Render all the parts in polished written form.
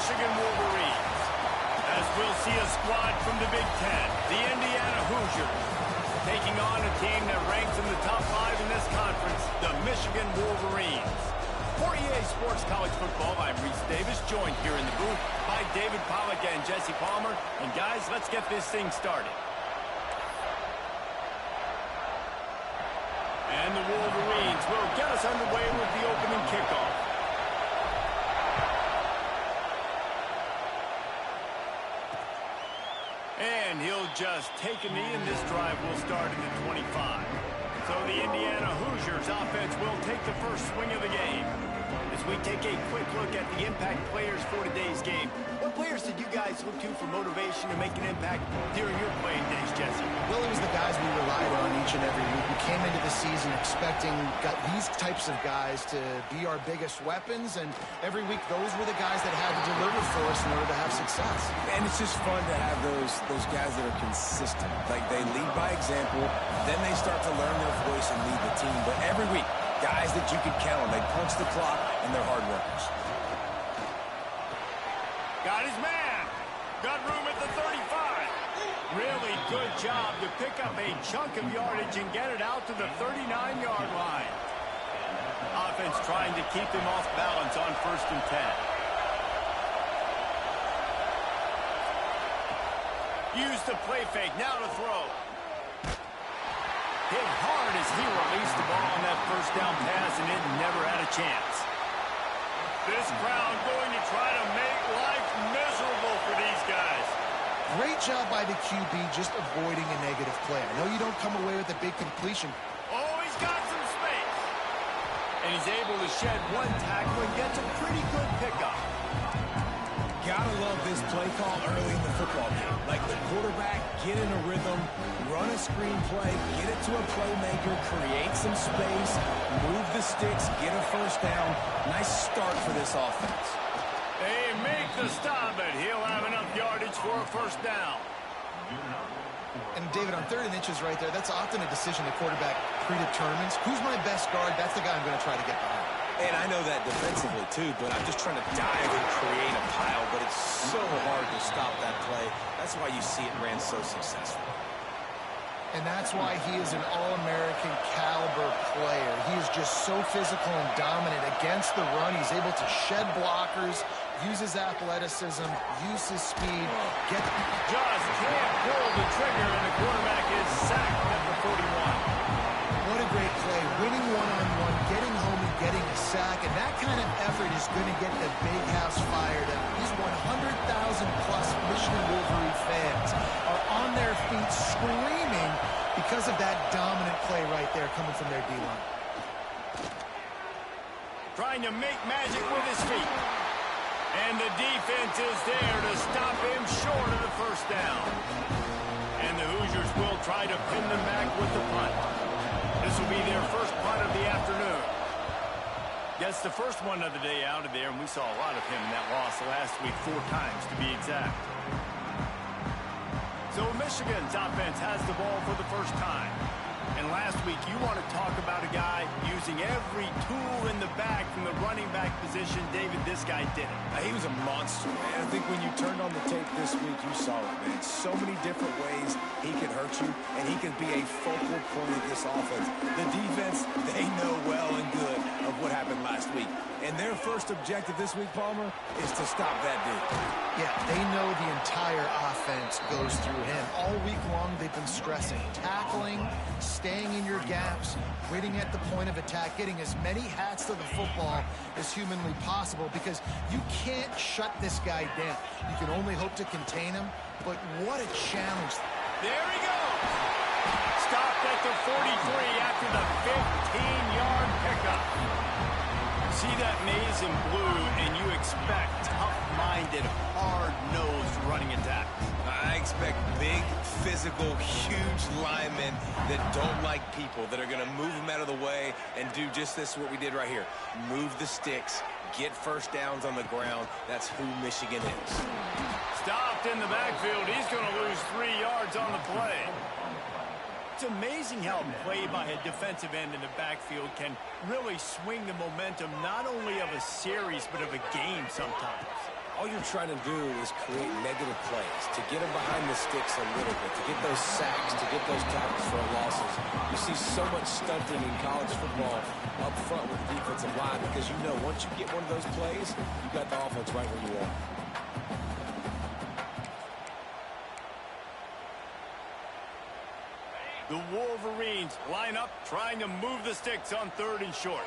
Michigan Wolverines. As we'll see a squad from the Big Ten, the Indiana Hoosiers, taking on a team that ranks in the top 5 in this conference, the Michigan Wolverines. For EA Sports College Football, I'm Reese Davis, joined here in the booth by David Pollack and Jesse Palmer. And guys, let's get this thing started. And the Wolverines will get us underway with the opening kickoff. And he'll just take a knee, and this drive will start in the 25. So the Indiana Hoosiers offense will take the first swing of the game. As we take a quick look at the impact players for today's game, what players did you guys look to for motivation to make an impact during your playing days, Jesse? Well, it was the guys we relied on each and every week. We came into the season expecting these types of guys to be our biggest weapons, and every week those were the guys that had to deliver for us in order to have success. And it's just fun to have those guys that are consistent. Like, they lead by example, then they start to learn their voice and lead the team. But every week, guys that you can count on. They punch the clock, and they're hard workers. Got his man. Got room at the 35. Really good job to pick up a chunk of yardage and get it out to the 39-yard line. Offense trying to keep him off balance on 1st and 10. Use the play fake. Now to throw. Hit hard as he released the ball on that first down pass, and it never had a chance. This crowd going to try to make life miserable for these guys. Great job by the QB just avoiding a negative play. I know you don't come away with a big completion. Oh, he's got some space. And he's able to shed one tackle and gets a pretty good pickup. Gotta love this play call early in the football game. Like, the quarterback, get in a rhythm, run a screen play, get it to a playmaker, create some space, move the sticks, get a first down. Nice start for this offense. They make the stop, but he'll have enough yardage for a first down. And, David, on 3rd and inches right there, that's often a decision the quarterback predetermines. Who's my best guard? That's the guy I'm going to try to get behind. And I know that defensively, too, but I'm just trying to dive and create a pile, but it's so hard to stop that play. That's why you see it ran so successful. And that's why he is an All-American caliber player. He is just so physical and dominant against the run. He's able to shed blockers, use his athleticism, use his speed. Just can't pull the trigger, and the quarterback is sacked at the 41. What a great play. Winning one-on-one, getting home and getting a sack. And that kind of effort is going to get the big house fired up. These 100,000-plus Michigan Wolverine fans are on their feet screaming because of that dominant play right there coming from their D-line. Trying to make magic with his feet. And the defense is there to stop him short of the first down. And the Hoosiers will try to pin them back with the punt. This will be their first punt of the afternoon. That's the first one of the day out of there, and we saw a lot of him in that loss last week, 4 times to be exact. So Michigan's offense has the ball for the first time. And last week, you want to talk about a guy using every tool in the bag from the running back position. David, this guy did it. He was a monster, man. I think when you turned on the tape this week, you saw it, man. So many different ways he can hurt you, and he can be a focal point of this offense. The defense, they know well and good of what happened last week. And their first objective this week, Palmer, is to stop that dude. Yeah, they know the entire offense goes through him. All week long, they've been stressing, tackling, staying in your gaps, waiting at the point of attack, getting as many hats to the football as humanly possible, because you can't shut this guy down. You can only hope to contain him, but what a challenge. There he goes. Stopped at the 43 after the 15-yard pickup. See that maize in blue, and you expect tough-minded, hard-nosed running attacks. I expect big, physical, huge linemen that don't like people, that are going to move them out of the way and do just this, what we did right here. Move the sticks, get first downs on the ground. That's who Michigan is. Stopped in the backfield. He's going to lose 3 yards on the play. It's amazing how play by a defensive end in the backfield can really swing the momentum not only of a series but of a game sometimes. all you're trying to do is create negative plays, to get them behind the sticks a little bit, to get those sacks, to get those tackles for losses. You see so much stunting in college football up front with the defensive line because you know once you get one of those plays, you got the offense right where you want. The Wolverines line up, trying to move the sticks on 3rd and short.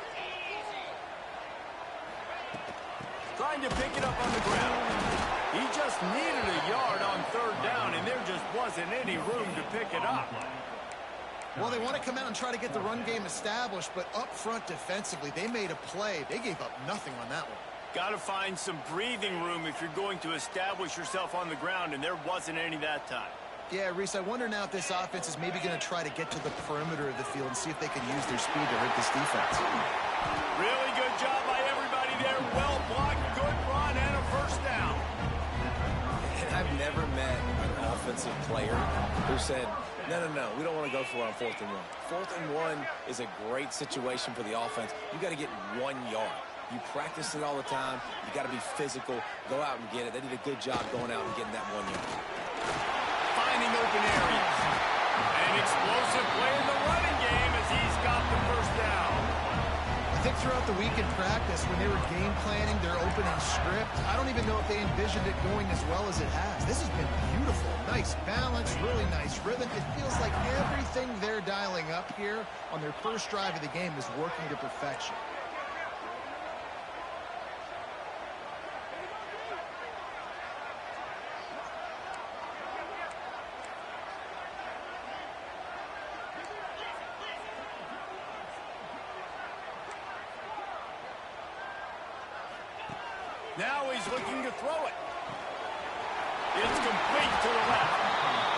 Trying to pick it up on the ground. He just needed a yard on 3rd down, and there just wasn't any room to pick it up. Well, they want to come out and try to get the run game established, but up front defensively, they made a play. They gave up nothing on that one. Got to find some breathing room if you're going to establish yourself on the ground, and there wasn't any that time. Yeah, Reese, I wonder now if this offense is maybe going to try to get to the perimeter of the field and see if they can use their speed to hurt this defense. Really good job by everybody there. Well blocked, good run, and a 1st down. And I've never met an offensive player who said, no, we don't want to go for it on 4th and 1. 4th and 1 is a great situation for the offense. You got to get 1 yard. You practice it all the time. You got to be physical. Go out and get it. They did a good job going out and getting that 1 yard. Finding open areas. An explosive play in the running game as he's got the 1st down. I think throughout the week in practice, when they were game planning their opening script, I don't even know if they envisioned it going as well as it has. This has been beautiful. Nice balance, really nice rhythm. It feels like everything they're dialing up here on their first drive of the game is working to perfection. Now he's looking to throw it. It's complete to the left.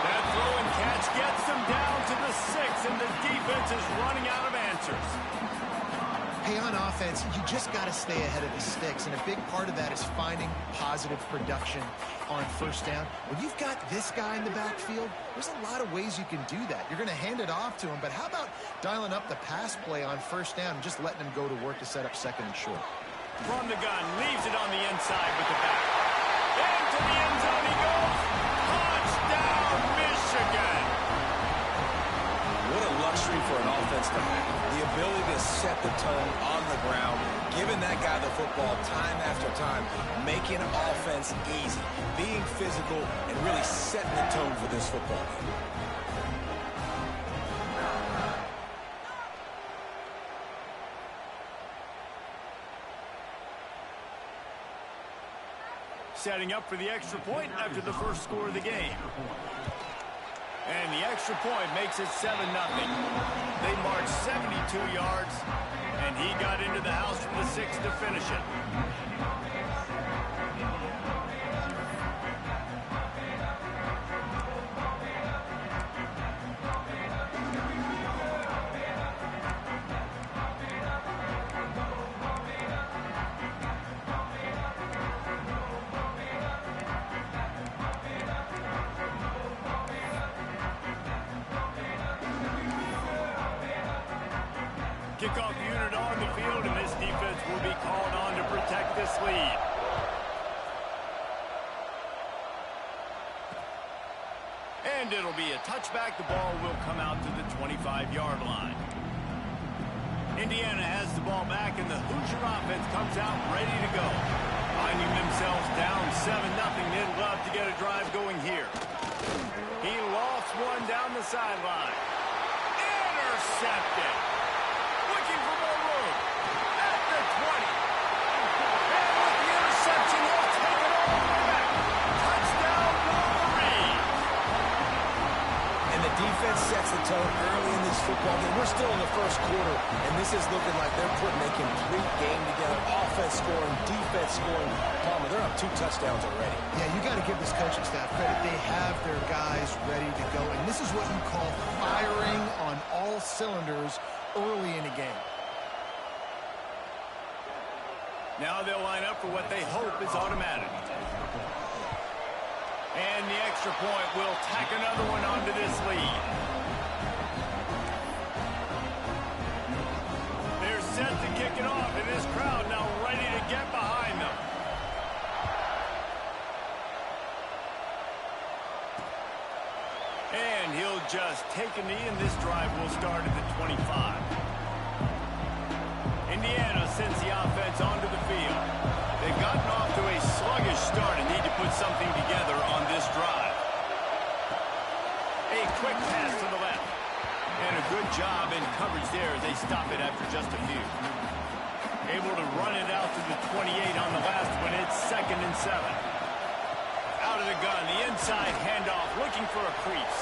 That throw and catch gets them down to the 6, and the defense is running out of answers. Hey, on offense, you just got to stay ahead of the sticks, and a big part of that is finding positive production on 1st down. When you've got this guy in the backfield, there's a lot of ways you can do that. You're going to hand it off to him, but how about dialing up the pass play on 1st down and just letting him go to work to set up 2nd and short? From the gun, leaves it on the inside with the back. Into the end zone he goes. Touchdown, Michigan. What a luxury for an offense to have. The ability to set the tone on the ground, giving that guy the football time after time, making offense easy, being physical, and really setting the tone for this football game. Setting up for the extra point after the 1st score of the game. And the extra point makes it 7-0. They marched 72 yards, and he got into the house for the 6 to finish it. Kickoff unit on the field, and this defense will be called on to protect this lead. And it'll be a touchback. The ball will come out to the 25-yard line. Indiana has the ball back, and the Hoosier offense comes out ready to go. Finding themselves down 7-0, they'd love to get a drive going here. He lofts one down the sideline. Intercepted. Looking for more room. At the 20. And with the interception, he'll take it all the way back. Touchdown, Wolverines. And the defense sets the tone early in this football game. We're still in the 1st quarter, and this is looking like they're putting a complete game together. Offense scoring, defense scoring. Palmer, they're up 2 touchdowns already. Yeah, you got to give this coaching staff credit. They have their guys ready to go, and this is what you call firing on all cylinders early in a game. Now they'll line up for what they hope is automatic. And the extra point will tack another one onto this lead. They're set to kick it off, and this crowd now ready to get behind them. And he'll just take a knee, and this drive will start at the 25. Indiana sends the offense onto the field. They've gotten off to a sluggish start and need to put something together on this drive. A quick pass to the left. And a good job in coverage there as they stop it after just a few. Able to run it out to the 28 on the last one. It's 2nd and 7. Out of the gun, the inside handoff, looking for a crease.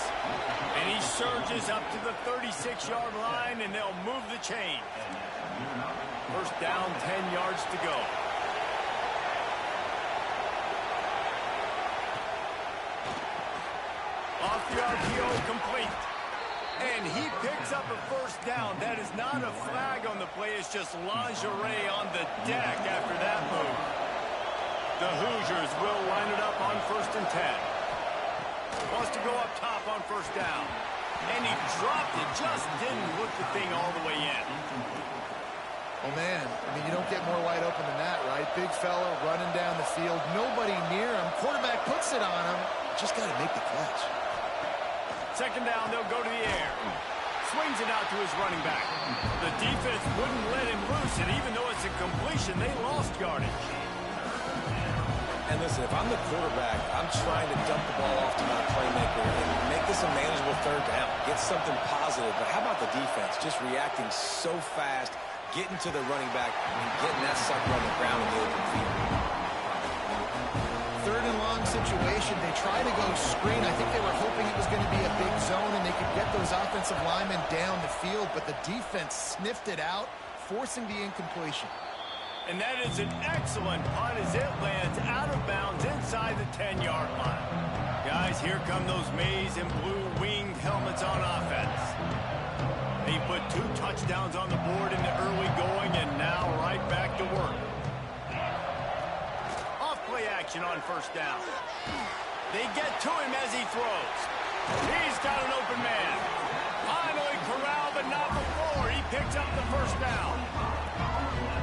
And he surges up to the 36-yard line, and they'll move the chain. First down, 10 yards to go. Off the RPO, complete. And he picks up a first down. That is not a flag on the play. It's just lingerie on the deck after that move. The Hoosiers will line it up on 1st and 10. Wants to go up top on first down. And he dropped it. Just didn't look the thing all the way in. Oh, man. I mean, you don't get more wide open than that, right? Big fella running down the field. Nobody near him. Quarterback puts it on him. Just got to make the catch. 2nd down, they'll go to the air. Swings it out to his running back. The defense wouldn't let him loose, and even though it's a completion, they lost yardage. And listen, if I'm the quarterback, I'm trying to dump the ball off to my playmaker and make this a manageable 3rd down. Get something positive. But how about the defense? Just reacting so fast, getting to the running back, and getting that sucker on the ground in the open field. 3rd and long situation. They try to go screen. I think they were hoping it was going to be a big zone and they could get those offensive linemen down the field, but the defense sniffed it out, forcing the incompletion. And that is an excellent punt as it lands out of bounds inside the 10-yard line. Guys, here come those maize and blue winged helmets on offense. They put 2 touchdowns on the board in the early going, and now right back to work. Off-play action on first down. They get to him as he throws. He's got an open man. Finally corralled, but not before. He picks up the first down.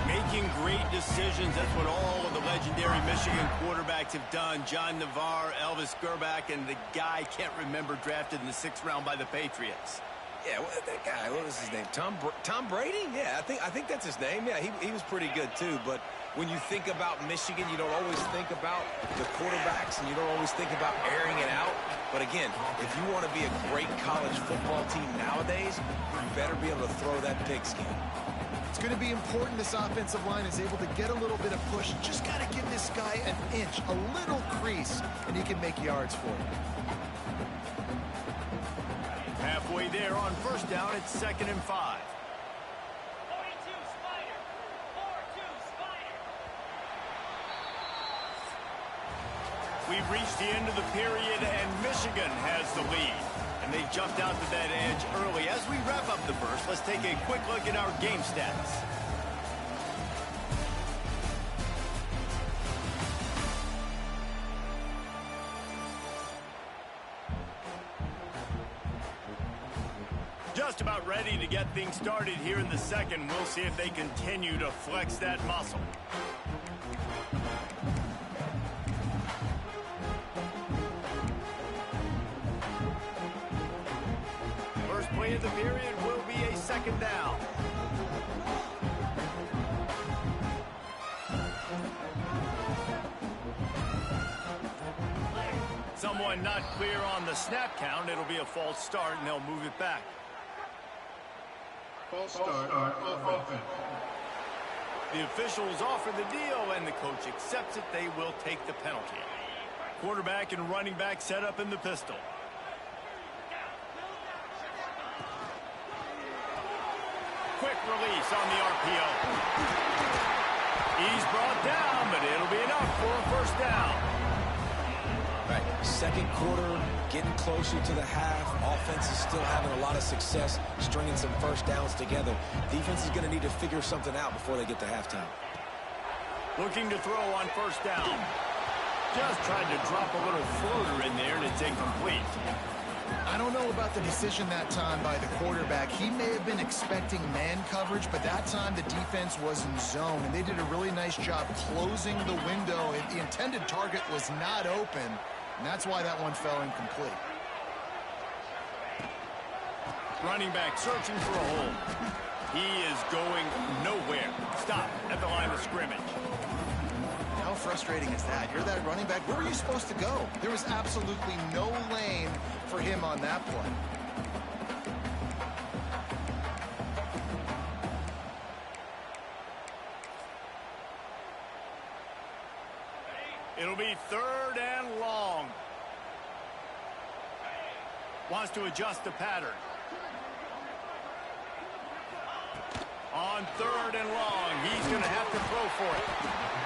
Making great decisions. That's what all of the legendary Michigan quarterbacks have done. John Navarre, Elvis Gerbach, and the guy can't remember drafted in the 6th round by the Patriots. Yeah, well, that guy, what was his name? Tom Brady? Yeah, I think that's his name. Yeah, he was pretty good too. But when you think about Michigan, you don't always think about the quarterbacks, and you don't always think about airing it out. But again, if you want to be a great college football team nowadays, you better be able to throw that pigskin. It's going to be important this offensive line is able to get a little bit of push. Just got to give this guy an inch, a little crease, and he can make yards for it. Halfway there on first down, it's 2nd and 5. 42 Spider. 4-2 Spider. We've reached the end of the period, and Michigan has the lead. And they jumped out to that edge early. As we wrap up the first, let's take a quick look at our game stats. Just about ready to get things started here in the second. We'll see if they continue to flex that muscle. Play of the period will be a 2nd down. Someone not clear on the snap count. It'll be a false start, and they'll move it back. False start on offense. The officials offer the deal, and the coach accepts it. They will take the penalty. Quarterback and running back set up in the pistol. Quick release on the RPO. He's brought down, but it'll be enough for a first down. Right, 2nd quarter, getting closer to the half. Offense is still having a lot of success stringing some first downs together. Defense is going to need to figure something out before they get to halftime. Looking to throw on first down. Just tried to drop a little floater in there, and it's incomplete. I don't know about the decision that time by the quarterback. He may have been expecting man coverage, but that time the defense was in zone, and they did a really nice job closing the window. The intended target was not open, and that's why that one fell incomplete. Running back searching for a hole. He is going nowhere. Stop at the line of scrimmage. How frustrating is that? You're that running back. Where were you supposed to go? There was absolutely no lane for him on that play. It'll be 3rd and long. Wants to adjust the pattern. On 3rd and long, he's going to have to throw for it.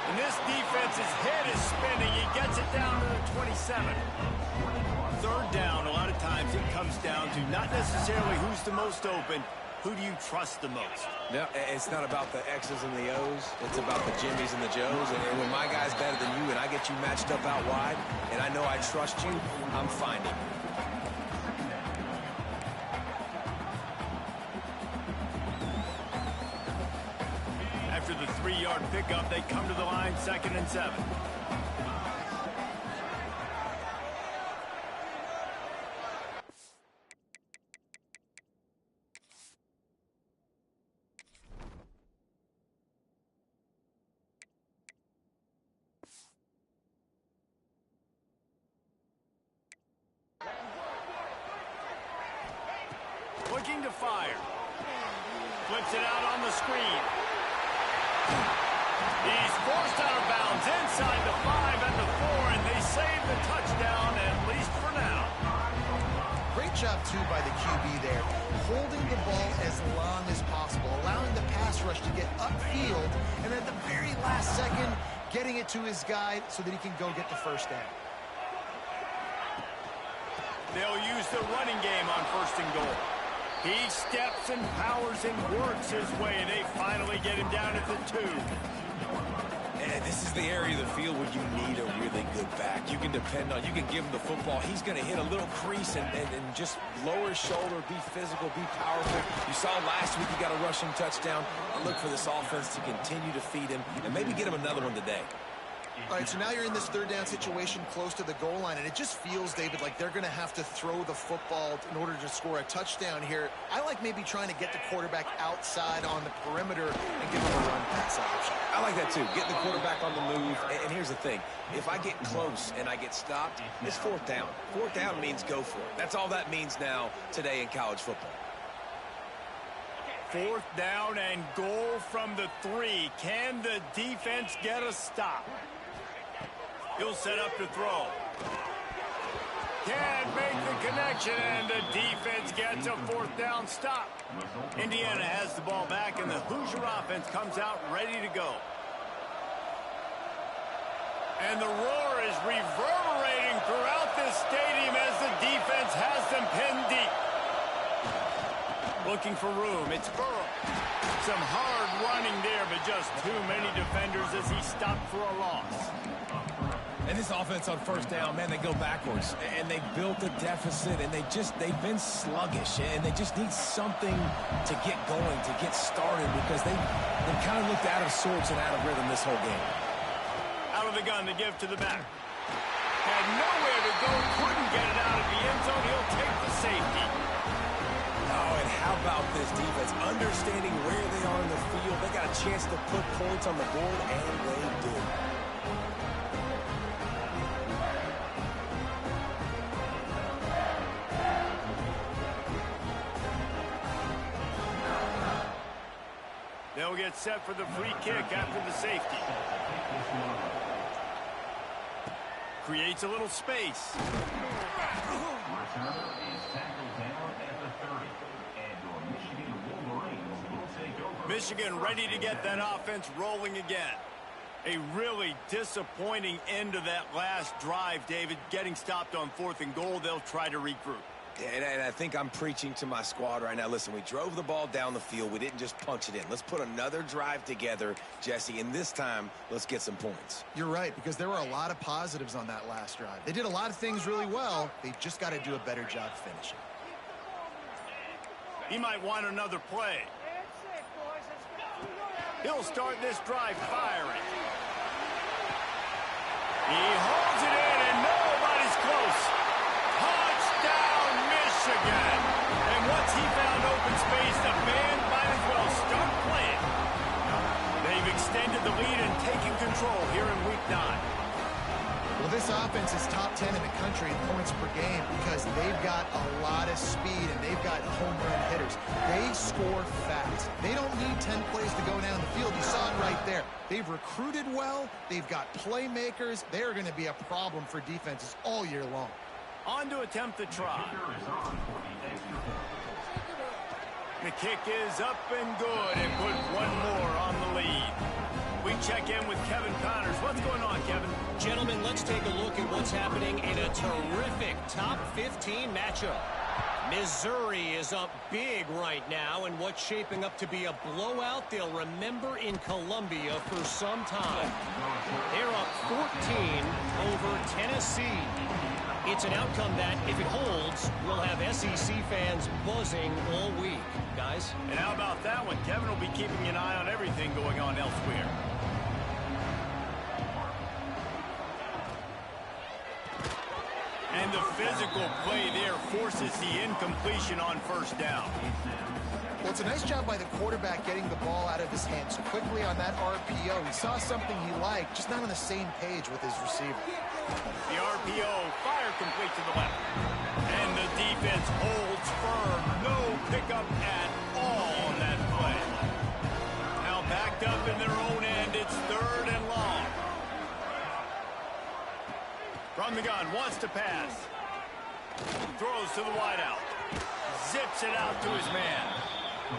And this defense's head is spinning. He gets it down to the 27. 3rd down, a lot of times it comes down to not necessarily who's the most open, who do you trust the most? No, it's not about the X's and the O's. It's about the Jimmys and the Joes. And when my guy's better than you and I get you matched up out wide, and I know I trust you, I'm finding you. After the 3-yard pickup, they come to the line, 2nd and 7. Looking to fire. Flips it out on the screen. He's forced out of bounds inside the 5 and the 4, and they save the touchdown, at least for now. Great job, too, by the QB there, holding the ball as long as possible, allowing the pass rush to get upfield, and at the very last second, getting it to his guy so that he can go get the 1st down. They'll use the running game on 1st and goal. He steps and powers and works his way. They finally get him down at the 2. And this is the area of the field where you need a really good back. You can depend on, you can give him the football. He's going to hit a little crease and just lower his shoulder, be physical, be powerful. You saw last week he got a rushing touchdown. I look for this offense to continue to feed him and maybe get him another one today. All right, so now you're in this 3rd down situation close to the goal line, and it just feels, David, like they're going to have to throw the football in order to score a touchdown here. I like maybe trying to get the quarterback outside on the perimeter and give him a run pass option. I like that, too. Getting the quarterback on the move. And here's the thing. If I get close and I get stopped, it's 4th down. 4th down means go for it. That's all that means now today in college football. 4th down and goal from the 3. Can the defense get a stop? He'll set up to throw. Can't make the connection, and the defense gets a 4th down stop. Indiana has the ball back, and the Hoosier offense comes out ready to go. And the roar is reverberating throughout this stadium as the defense has them pinned deep. Looking for room. It's Burrow. Some hard running there, but just too many defenders as he stopped for a loss. And this offense on 1st down, man, they go backwards. And they built a deficit, and they've been sluggish. And they just need something to get going, to get started, because they've kind of looked out of sorts and out of rhythm this whole game. Out of the gun to give to the back. Had nowhere to go, couldn't get it out of the end zone. He'll take the safety. Oh, and how about this defense? Understanding where they are in the field. They got a chance to put points on the board, and they do. They'll get set for the free kick after the safety. Creates a little space. Returner is tackled down at the 30. And your Michigan Wolverines will take over. Michigan ready to get that offense rolling again. A really disappointing end to that last drive, David. Getting stopped on 4th and goal, they'll try to regroup. And I think I'm preaching to my squad right now. Listen, we drove the ball down the field. We didn't just punch it in. Let's put another drive together, Jesse, and this time, let's get some points. You're right, because there were a lot of positives on that last drive. They did a lot of things really well. They've just got to do a better job finishing. He might want another play. He'll start this drive firing. He holds it in, and nobody's close. Touchdown, Michigan. And once he found in space. The band might as well start playing. They've extended the lead and taken control here in Week 9. Well, this offense is top 10 in the country in points per game because they've got a lot of speed and they've got home run hitters. They score fast. They don't need 10 plays to go down the field. You saw it right there. They've recruited well. They've got playmakers. They're going to be a problem for defenses all year long. On to attempt the try. The kick is up and good and put one more on the lead. We check in with Kevin Connors. What's going on, Kevin? Gentlemen, let's take a look at what's happening in a terrific top 15 matchup. Missouri is up big right now in what's shaping up to be a blowout they'll remember in Columbia for some time. They're up 14 over Tennessee. It's an outcome that, if it holds, will have SEC fans buzzing all week. Guys? And how about that one? Kevin will be keeping an eye on everything going on elsewhere. And the physical play there forces the incompletion on first down. Well, it's a nice job by the quarterback getting the ball out of his hands quickly on that RPO. He saw something he liked, just not on the same page with his receiver. The RPO, fire complete to the left. And the defense holds firm. No pickup at all on that play. Now backed up in their own end, it's 3rd and long. From the gun, wants to pass. Throws to the wideout. Zips it out to his man.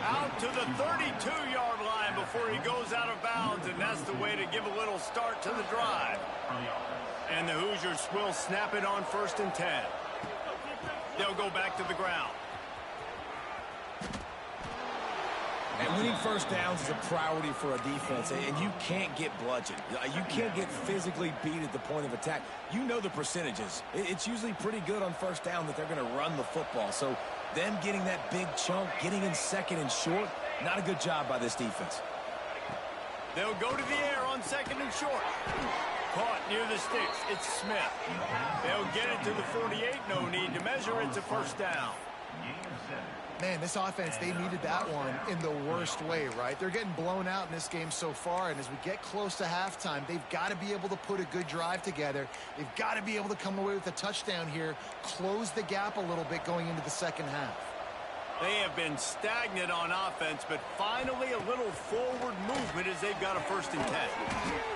Out to the 32-yard line before he goes out of bounds, and that's the way to give a little start to the drive. And the Hoosiers will snap it on 1st and 10. They'll go back to the ground. And winning first downs is a priority for a defense, and you can't get bludgeoned. You can't get physically beat at the point of attack. You know the percentages. It's usually pretty good on first down that they're going to run the football. So them getting that big chunk, getting in 2nd and short, not a good job by this defense. They'll go to the air on 2nd and short. Caught near the sticks. It's Smith. They'll get it to the 48. No need to measure. It's a first down. Man, this offense, they needed that one in the worst way, right? They're getting blown out in this game so far, and as we get close to halftime, they've got to be able to put a good drive together. They've got to be able to come away with a touchdown here, close the gap a little bit going into the second half. They have been stagnant on offense, but finally a little forward movement as they've got a 1st and 10.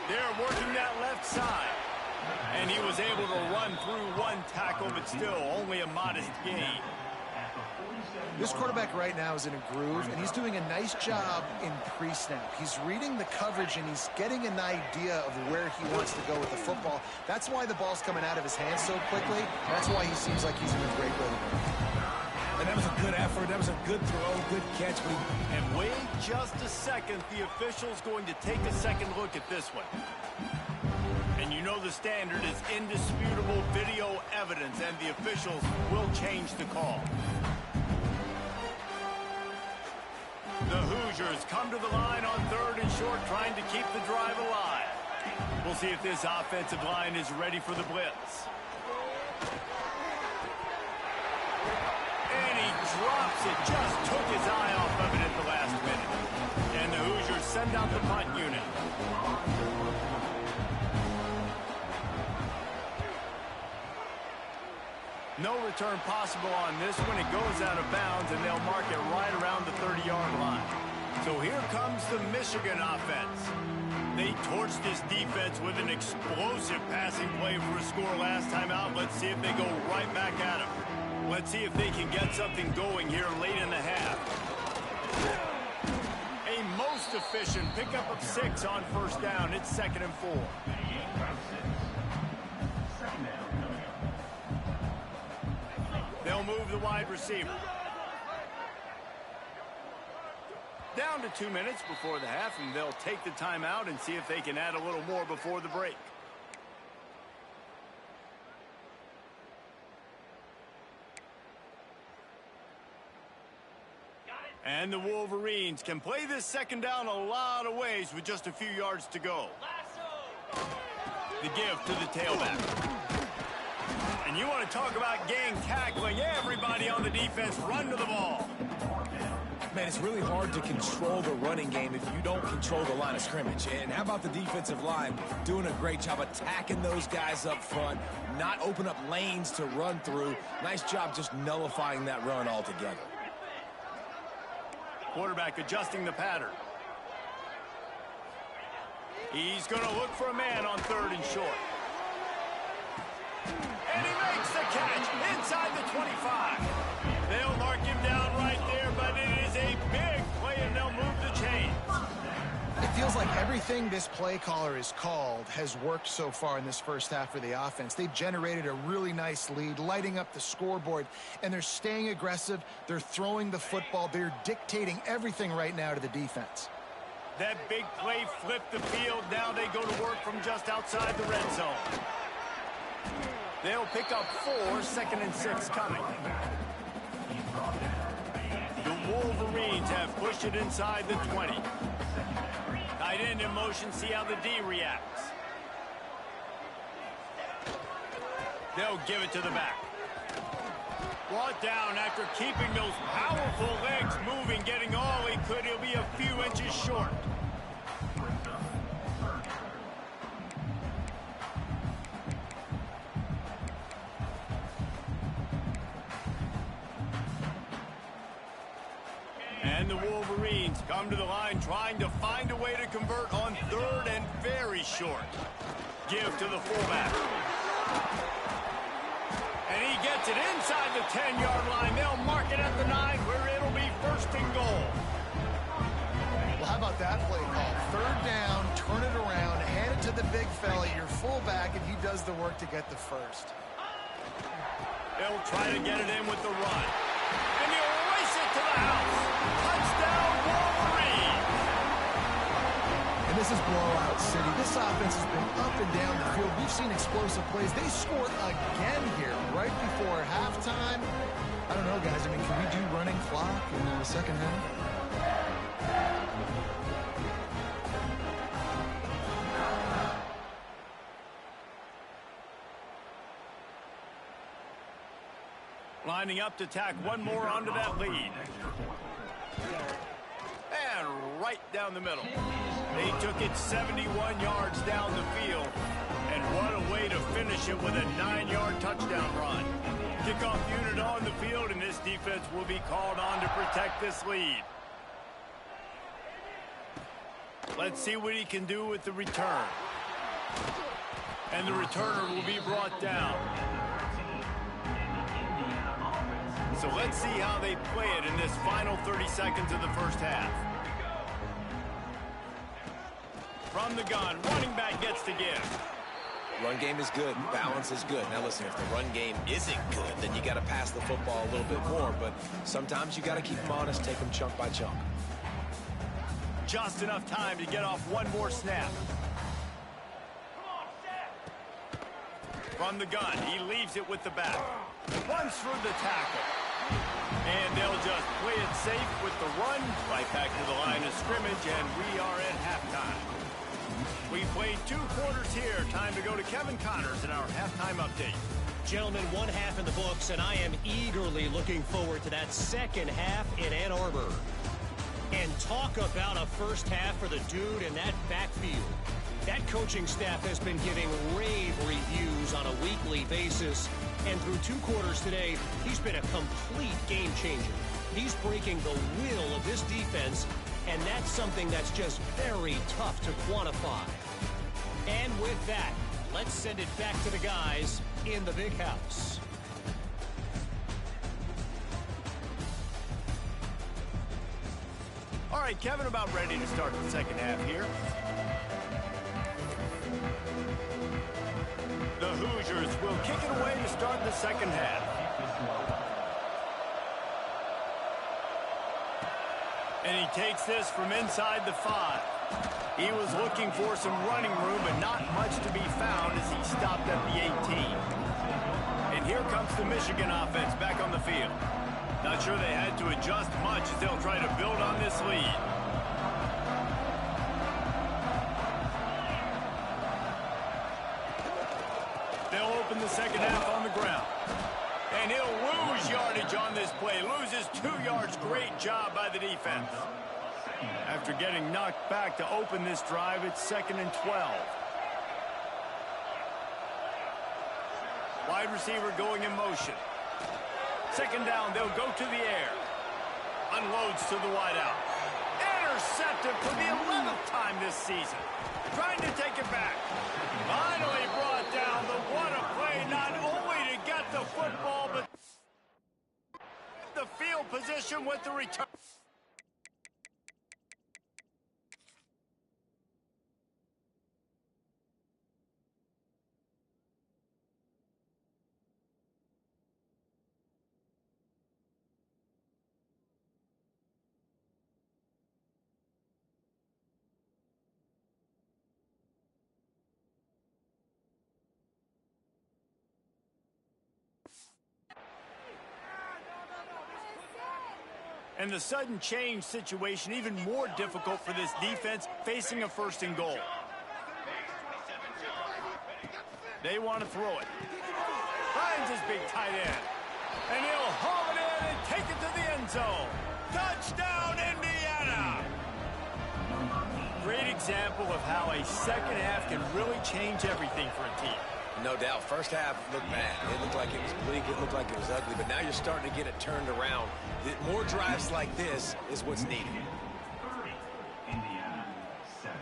They're working that left side, and he was able to run through one tackle, but still only a modest gain. This quarterback right now is in a groove, and he's doing a nice job in pre-snap. He's reading the coverage, and he's getting an idea of where he wants to go with the football. That's why the ball's coming out of his hands so quickly. That's why he seems like he's in a great rhythm. And that was a good effort. That was a good throw, good catch. And wait just a second. The official's going to take a second look at this one. And you know the standard is indisputable video evidence, and the officials will change the call. The Hoosiers come to the line on 3rd and short, trying to keep the drive alive. We'll see if this offensive line is ready for the blitz. And he drops it, just took his eye off of it at the last minute. And the Hoosiers send out the punt unit. No return possible on this one. It goes out of bounds, and they'll mark it right around the 30-yard line. So here comes the Michigan offense. They torched this defense with an explosive passing play for a score last time out. Let's see if they go right back at him. Let's see if they can get something going here late in the half. A most efficient pickup of 6 on first down. It's 2nd and 4. They'll move the wide receiver. Down to 2 minutes before the half, and they'll take the timeout and see if they can add a little more before the break. And the Wolverines can play this second down a lot of ways with just a few yards to go. The give to the tailback. And you want to talk about gang tackling. Everybody on the defense run to the ball. Man, it's really hard to control the running game if you don't control the line of scrimmage. And how about the defensive line doing a great job attacking those guys up front, not open up lanes to run through. Nice job just nullifying that run altogether. Quarterback adjusting the pattern. He's going to look for a man on 3rd and short. And he makes the catch inside the 25. They'll mark him down right there, but it is a big play, and they'll move the chains. It feels like everything this play caller has called has worked so far in this first half for the offense. They've generated a really nice lead, lighting up the scoreboard, and they're staying aggressive. They're throwing the football. They're dictating everything right now to the defense. That big play flipped the field. Now they go to work from just outside the red zone. They'll pick up 4, 2nd and 6 coming. The Wolverines have pushed it inside the 20. Tight end in motion, see how the D reacts. They'll give it to the back. Brought down after keeping those powerful legs moving, getting all he could. He'll be a few inches short. And the Wolverines come to the line trying to find a way to convert on 3rd and very short. Give to the fullback. And he gets it inside the 10-yard line. They'll mark it at the 9 where it'll be 1st and goal. Well, how about that play call? 3rd down, turn it around, hand it to the big fella, your fullback, and he does the work to get the 1st. They'll try to get it in with the run. And he'll race it to the house. Touchdown, Wolverines! And this is blowout city. This offense has been up and down the field. We've seen explosive plays. They scored again here right before halftime. I don't know, guys. I mean, can we do running clock in the second half? Lining up to tack one more onto that lead. And right down the middle. They took it 71 yards down the field. And what a way to finish it with a 9-yard touchdown run. Kickoff unit on the field, and this defense will be called on to protect this lead. Let's see what he can do with the return. And the returner will be brought down. So let's see how they play it in this final 30 seconds of the first half. From the gun, running back gets to give. Run game is good. Balance is good. Now listen, if the run game isn't good, then you got to pass the football a little bit more. But sometimes you got to keep them honest, take them chunk by chunk. Just enough time to get off one more snap. From the gun, he leaves it with the back. Runs through the tackle. And they'll just play it safe with the run. Right back to the line of scrimmage, and we are at halftime. We played 2 quarters here. Time to go to Kevin Connors in our halftime update. Gentlemen, 1 half in the books, and I am eagerly looking forward to that second half in Ann Arbor. And talk about a first half for the dude in that backfield. That coaching staff has been giving rave reviews on a weekly basis. And through 2 quarters today, he's been a complete game changer. He's breaking the will of this defense, and that's something that's just very tough to quantify. And with that, let's send it back to the guys in the big house. All right, Kevin, about ready to start the second half here. The Hoosiers will kick it away to start the second half. And he takes this from inside the 5. He was looking for some running room, but not much to be found as he stopped at the 18. And here comes the Michigan offense back on the field. Not sure they had to adjust much as they'll try to build on this lead. They'll open the second half on the ground. And he'll lose yardage on this play. Loses 2 yards. Great job by the defense. After getting knocked back to open this drive, it's 2nd and 12. Wide receiver going in motion. 2nd down, they'll go to the air. Unloads to the wideout. Intercepted for the 11th time this season. Trying to take it back. Finally brought down. What a play, not only to get the football, but the field position with the return. And the sudden change situation even more difficult for this defense facing a 1st and goal. They want to throw it. Finds his big tight end. And he'll haul it in and take it to the end zone. Touchdown, Indiana! Great example of how a 2nd half can really change everything for a team. No doubt. First half looked bad. It looked like it was bleak. It looked like it was ugly. But now you're starting to get it turned around. More drives like this is what's needed. 30, Indiana, 7.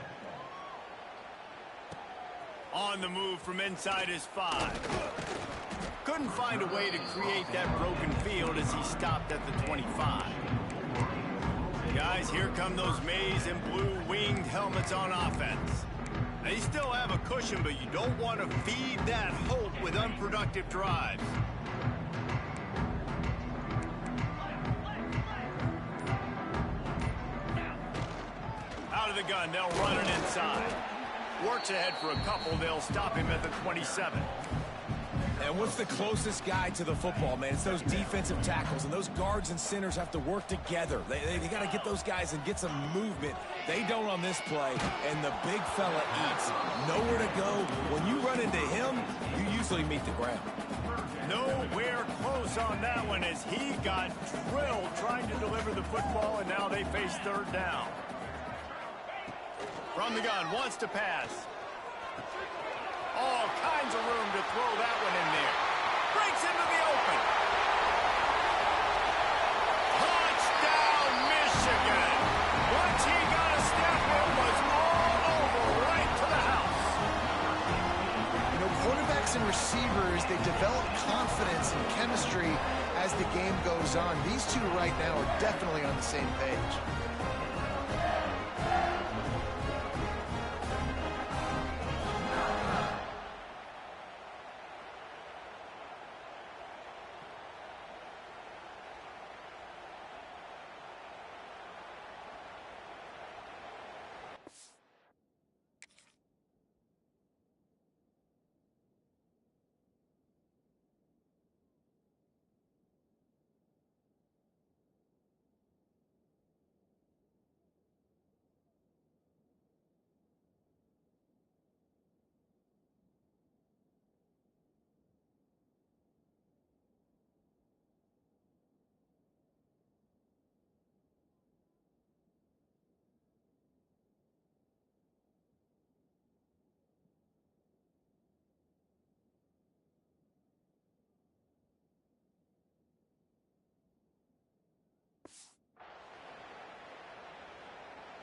On the move from inside his 5. Couldn't find a way to create that broken field as he stopped at the 25. Guys, here come those maize and blue winged helmets on offense. They still have a cushion, but you don't want to feed that hope with unproductive drives. Out of the gun, they'll run it inside. Works ahead for a couple, they'll stop him at the 27. And what's the closest guy to the football, man? It's those defensive tackles, and those guards and centers have to work together. They got to get those guys and get some movement. They don't on this play, and the big fella eats. Nowhere to go. When you run into him, you usually meet the ground. Nowhere close on that one as he got drilled trying to deliver the football, and now they face 3rd down. From the gun, wants to pass. All kinds of room to throw that one in there. Breaks into the open. Touchdown, Michigan. Once he got a step, it was all over, right to the house. You know, quarterbacks and receivers, they develop confidence and chemistry as the game goes on. These two right now are definitely on the same page.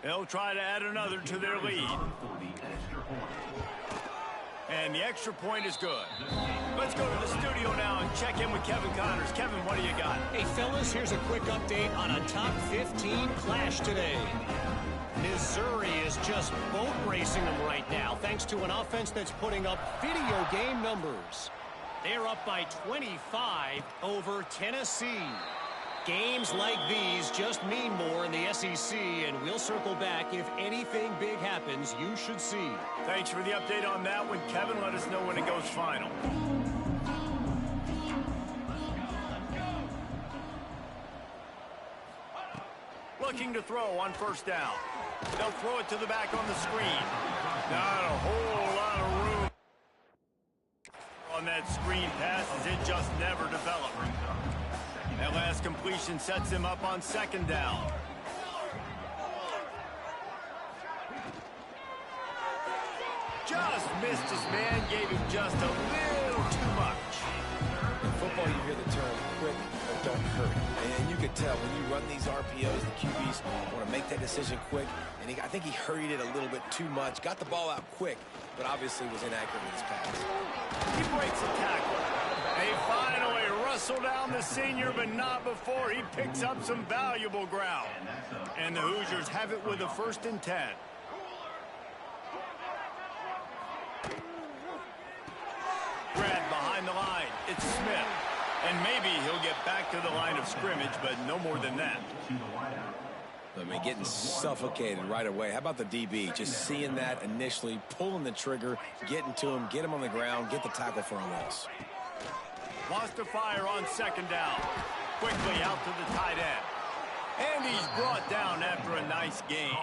They'll try to add another to their lead. And the extra point is good. Let's go to the studio now and check in with Kevin Connors. Kevin, what do you got? Hey, fellas, here's a quick update on a top 15 clash today. Missouri is just boat racing them right now, thanks to an offense that's putting up video game numbers. They're up by 25 over Tennessee. Games like these just mean more in the SEC, and we'll circle back if anything big happens you should see. Thanks for the update on that one, Kevin. Let us know when it goes final. Looking to throw on 1st down. They'll throw it to the back on the screen. Not a whole lot of room on that that screen pass as it just never developed. That last completion sets him up on second down. Just missed his man, gave him just a little too much. In football, you hear the term quick but don't hurry. And you can tell when you run these RPOs, the QBs want to make that decision quick. And I think he hurried it a little bit too much. Got the ball out quick, but obviously was inaccurate with his pass. He breaks a tackle. They finally wrestle down the senior, but not before he picks up some valuable ground. And the Hoosiers have it with a 1st and 10. Grab behind the line. It's Smith. And maybe he'll get back to the line of scrimmage, but no more than that. I mean, getting suffocated right away. How about the DB? Just seeing that initially, pulling the trigger, getting to him, get him on the ground, get the tackle for a loss. Wants to fire on second down. Quickly out to the tight end. And he's brought down after a nice gain.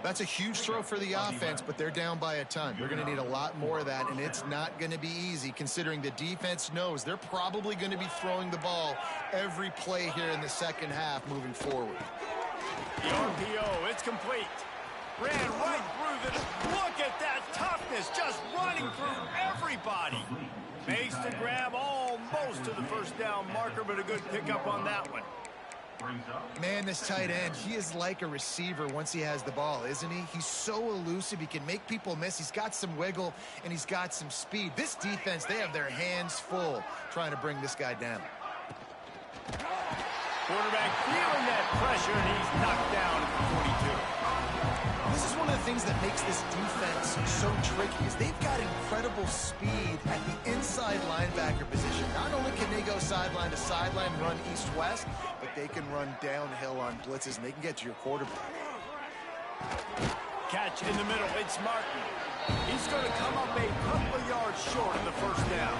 That's a huge throw for the offense, but they're down by a ton. They're going to need a lot more of that, and it's not going to be easy considering the defense knows they're probably going to be throwing the ball every play here in the second half moving forward. The RPO, it's complete. Ran right through the... Look at that toughness, just running through everybody. Makes the grab almost to the first down marker, but a good pickup on that one. Man, this tight end, he is like a receiver once he has the ball, isn't he? He's so elusive. He can make people miss. He's got some wiggle, and he's got some speed. This defense, they have their hands full trying to bring this guy down. Quarterback feeling that pressure, and he's knocked down at the 42. This is one of the things that makes this defense so tricky is they've got incredible speed at the inside linebacker position. Not only can they go sideline to sideline, run east-west, but they can run downhill on blitzes, and they can get to your quarterback. Catch in the middle. It's Martin. He's going to come up a couple of yards short of the first down.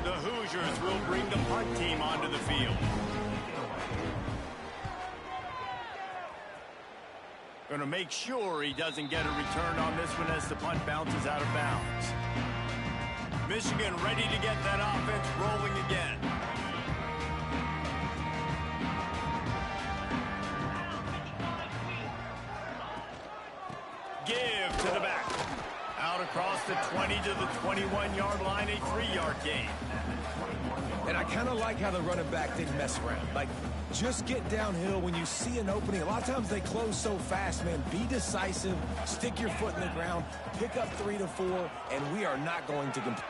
The Hoosiers will bring the punt team onto the field. Going to make sure he doesn't get a return on this one as the punt bounces out of bounds. Michigan ready to get that offense rolling again. Give to the back. Out across the 20 to the 21-yard line, a 3-yard gain. And I kind of like how the running back didn't mess around. Like, just get downhill when you see an opening. A lot of times they close so fast, man. Be decisive, stick your foot in the ground, pick up 3 to 4, and we are not going to compete.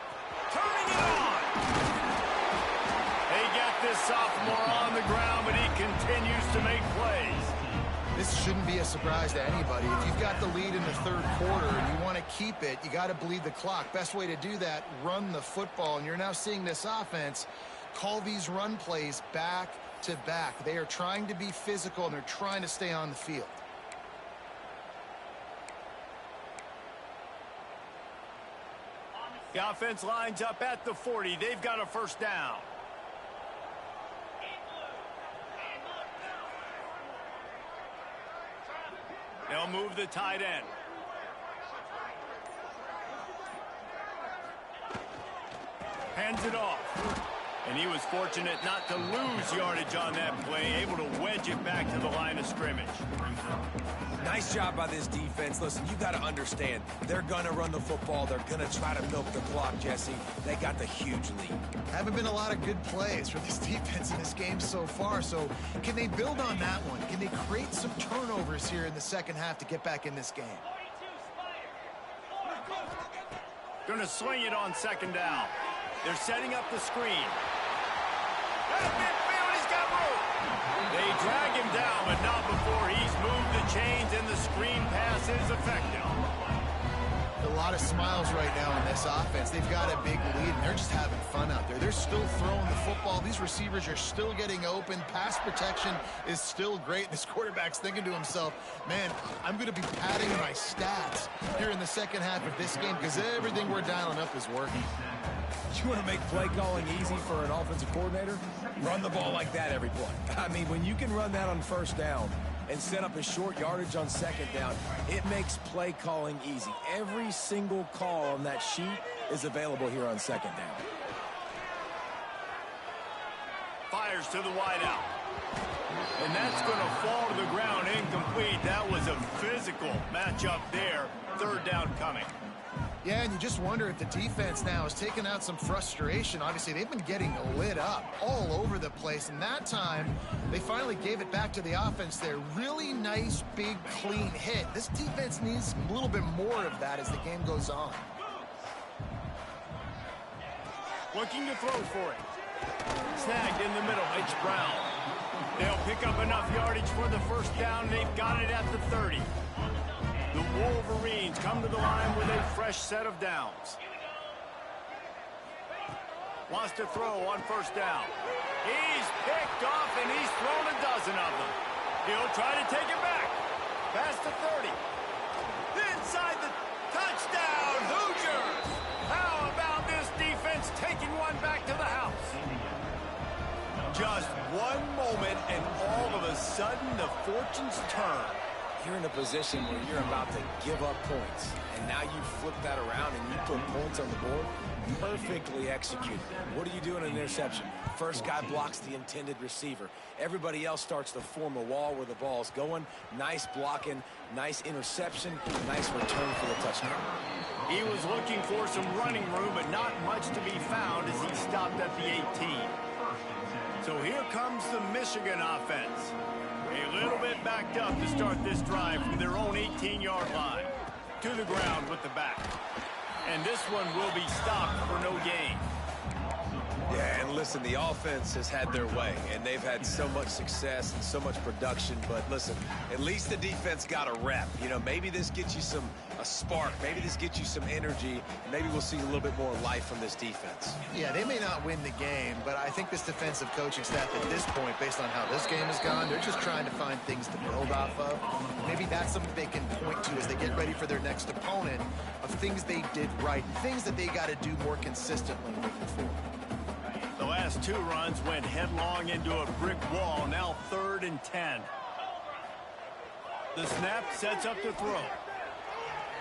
Turning it on! They get this sophomore on the ground, but he continues to make plays. This shouldn't be a surprise to anybody. If you've got the lead in the third quarter and you want to keep it, you got to bleed the clock. Best way to do that, run the football. And you're now seeing this offense call these run plays back to back. They are trying to be physical, and they're trying to stay on the field. The offense lines up at the 40. They've got a first down. They'll move the tight end. Hands it off. And he was fortunate not to lose yardage on that play, able to wedge it back to the line of scrimmage. Nice job by this defense. Listen, you got to understand, they're going to run the football. They're going to try to milk the clock, Jesse. They got the huge lead. Haven't been a lot of good plays for this defense in this game so far, so can they build on that one? Can they create some turnovers here in the second half to get back in this game? Going to swing it on second down. They're setting up the screen. At midfield, he's got room. They drag him down, but not before he's moved the chains, and the screen pass is effective. A lot of smiles right now on this offense. They've got a big lead, and they're just having fun out there. They're still throwing the football. These receivers are still getting open. Pass protection is still great. This quarterback's thinking to himself, man, I'm going to be padding my stats here in the second half of this game because everything we're dialing up is working. You want to make play calling easy for an offensive coordinator? Run the ball like that every play. I mean, when you can run that on first down, and set up a short yardage on second down, it makes play calling easy. Every single call on that sheet is available here on second down. Fires to the wideout. And that's going to fall to the ground incomplete. That was a physical matchup there. Third down coming. Yeah, and you just wonder if the defense now is taking out some frustration. Obviously, they've been getting lit up all over the place, and that time they finally gave it back to the offense there. Really nice, big, clean hit. This defense needs a little bit more of that as the game goes on. Looking to throw for it. Snagged in the middle. It's Brown. They'll pick up enough yardage for the first down. They've got it at the 30. The Wolverines come to the line with a fresh set of downs. Wants to throw on first down. He's picked off, and he's thrown a dozen of them. He'll try to take it back. Past the 30. Inside the touchdown, Hoosiers! How about this defense taking one back to the house? Just one moment, and all of a sudden, the fortunes turn. You're in a position where you're about to give up points, and now you flip that around and you put points on the board. Perfectly executed. What do you do in an interception? First guy blocks the intended receiver. Everybody else starts to form a wall where the ball's going. Nice blocking, nice interception, nice return for the touchdown. He was looking for some running room, but not much to be found as he stopped at the 18. So here comes the Michigan offense. A little bit backed up to start this drive from their own 18-yard line. To the ground with the back. And this one will be stopped for no gain. Yeah, and listen, the offense has had their way, and they've had so much success and so much production. But listen, at least the defense got a rep. You know, maybe this gets you a spark. Maybe this gets you some energy. And maybe we'll see a little bit more life from this defense. Yeah, they may not win the game, but I think this defensive coaching staff at this point, based on how this game has gone, they're just trying to find things to build off of. Maybe that's something they can point to as they get ready for their next opponent, of things they did right, things that they got to do more consistently moving forward. The last two runs went headlong into a brick wall. Now 3rd and 10. The snap sets up the throw.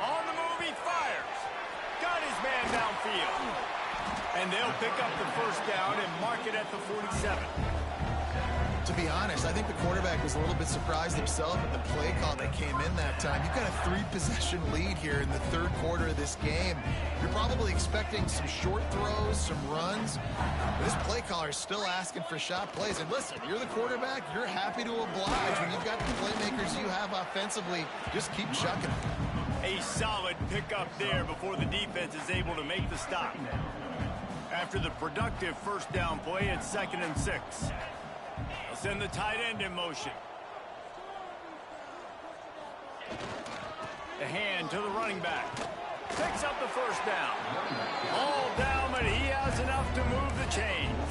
On the move, he fires. Got his man downfield. And they'll pick up the first down and mark it at the 47. To be honest, I think the quarterback was a little bit surprised himself at the play call that came in that time. You've got a 3-possession lead here in the third quarter of this game. You're probably expecting some short throws, some runs. But this play caller is still asking for shot plays. And listen, you're the quarterback. You're happy to oblige. When you've got the playmakers you have offensively, just keep chucking them. A solid pickup there before the defense is able to make the stop. After the productive first down play, it's 2nd and 6. They'll send the tight end in motion. The hand to the running back. Picks up the first down. All down, but he has enough to move the chains.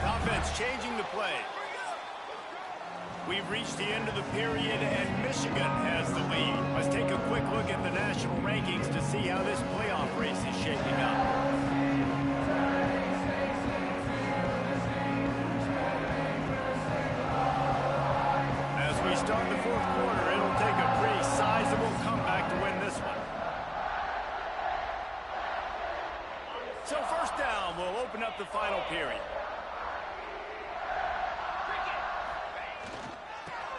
Offense changing the play. We've reached the end of the period, and Michigan has the lead. Let's take a quick look at the national rankings to see how this playoff race is shaping up. Start the fourth quarter, it'll take a pretty sizable comeback to win this one. So first down will open up the final period.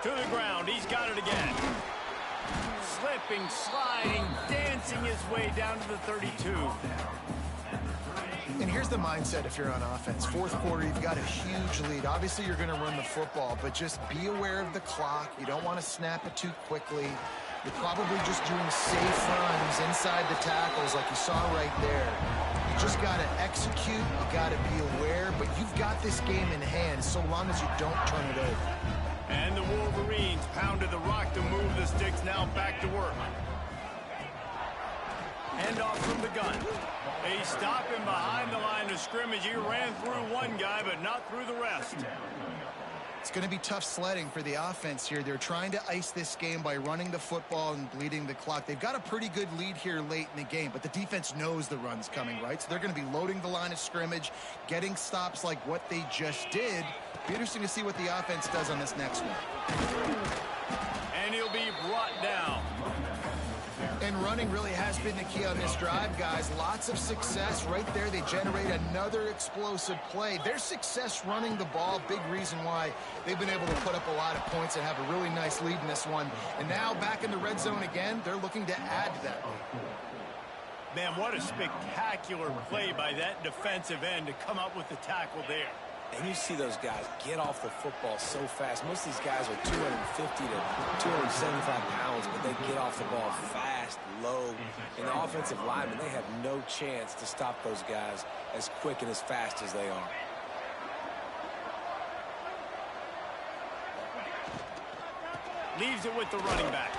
To the ground, he's got it again. Slipping, sliding, dancing his way down to the 32. And here's the mindset if you're on offense. Fourth quarter, you've got a huge lead. Obviously, you're going to run the football, but just be aware of the clock. You don't want to snap it too quickly. You're probably just doing safe runs inside the tackles like you saw right there. You just got to execute. You got to be aware, but you've got this game in hand so long as you don't turn it over. And the Wolverines pounded the rock to move the sticks, now back to work. Handoff from the gun. A stop him behind the line of scrimmage. He ran through one guy, but not through the rest. It's going to be tough sledding for the offense here. They're trying to ice this game by running the football and bleeding the clock. They've got a pretty good lead here late in the game, but the defense knows the run's coming, right? So they're going to be loading the line of scrimmage, getting stops like what they just did. Be interesting to see what the offense does on this next one. And he'll be brought down. And running really has been the key on this drive, guys. Lots of success right there. They generate another explosive play. Their success running the ball, big reason why they've been able to put up a lot of points and have a really nice lead in this one. And now back in the red zone again, they're looking to add to that lead. Man, what a spectacular play by that defensive end to come up with the tackle there. And you see those guys get off the football so fast. Most of these guys are 250 to 275 pounds, but they get off the ball fast, low. And the offensive linemen, they have no chance to stop those guys as quick and as fast as they are. Leaves it with the running back.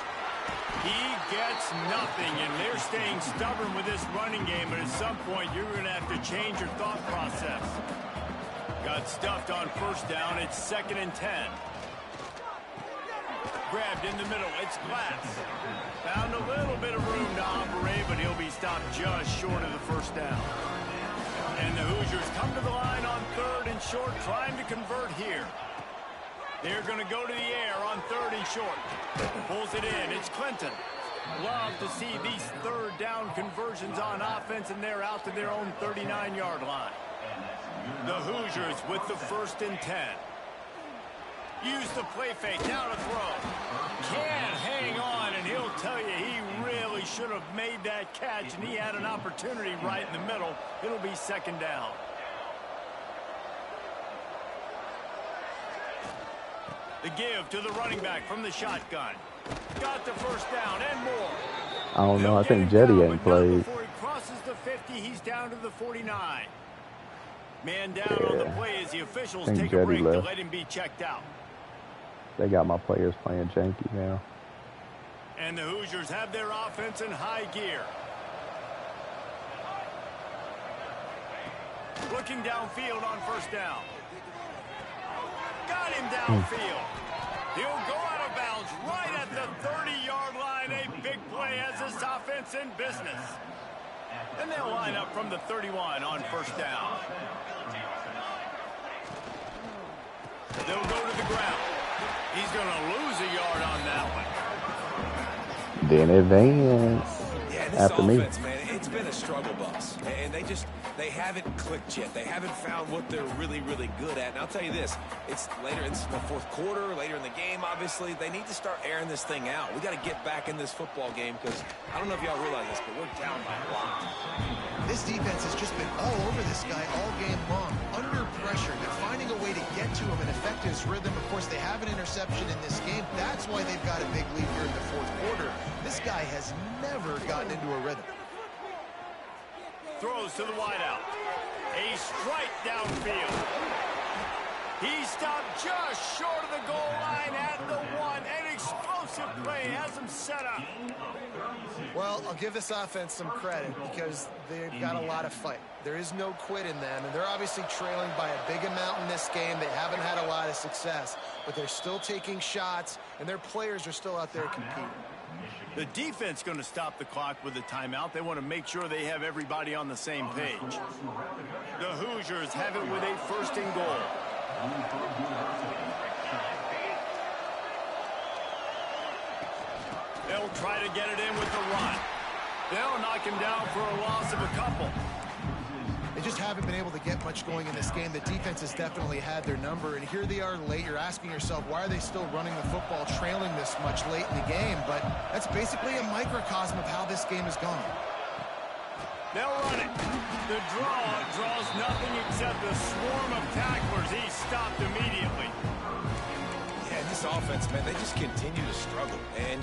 He gets nothing, and they're staying stubborn with this running game, but at some point you're going to have to change your thought process. Got stuffed on first down. It's 2nd and 10. Grabbed in the middle. It's Glass. Found a little bit of room to operate, but he'll be stopped just short of the first down. And the Hoosiers come to the line on 3rd and short, trying to convert here. They're going to go to the air on 3rd and short. Pulls it in. It's Clinton. Love to see these 3rd down conversions on offense, and they're out to their own 39-yard line. The Hoosiers with the 1st and 10. Use the play fake, now to throw. Can't hang on, and he'll tell you he really should have made that catch, and he had an opportunity right in the middle. It'll be 2nd down. The give to the running back from the shotgun. Got the first down and more. I don't know. I think Jetty ain't played. Before he crosses the 50, he's down to the 49. Man down on the play as the officials take a break to let him be checked out. They got my players playing janky now. And the Hoosiers have their offense in high gear. Looking downfield on first down. Got him downfield. He'll go out of bounds right at the 30-yard line. A big play has this offense in business. And they'll line up from the 31 on first down. They'll go to the ground. He's going to lose a yard on that one. Then advance. Yeah, this after offense, me. Man, it's been a struggle bus. And they haven't clicked yet. They haven't found what they're really, really good at. And I'll tell you this, it's later in the 4th quarter, later in the game, obviously. They need to start airing this thing out. We got to get back in this football game because I don't know if y'all realize this, but we're down by a lot. This defense has just been all over this guy all game long. Under pressure. They're finding a way to get to him and affect his rhythm. Of course, they have an interception in this game. That's why they've got a big lead here in the 4th quarter. This guy has never gotten into a rhythm. Throws to the wideout. A strike downfield. He stopped just short of the goal line at the 1. An explosive play has him set up. Well, I'll give this offense some credit because they've got a lot of fight. There is no quit in them, and they're obviously trailing by a big amount in this game. They haven't had a lot of success, but they're still taking shots, and their players are still out there competing. The defense going to stop the clock with a timeout. They want to make sure they have everybody on the same page. The Hoosiers have it with a 1st and goal. They'll try to get it in with the run. They'll knock him down for a loss of a couple. They just haven't been able to get much going in this game. The defense has definitely had their number, and here they are late. You're asking yourself, why are they still running the football, trailing this much late in the game? But that's basically a microcosm of how this game has gone. They'll run it. The draw draws nothing except a swarm of tacklers. He's stopped immediately. Yeah, and this offense, man, they just continue to struggle. And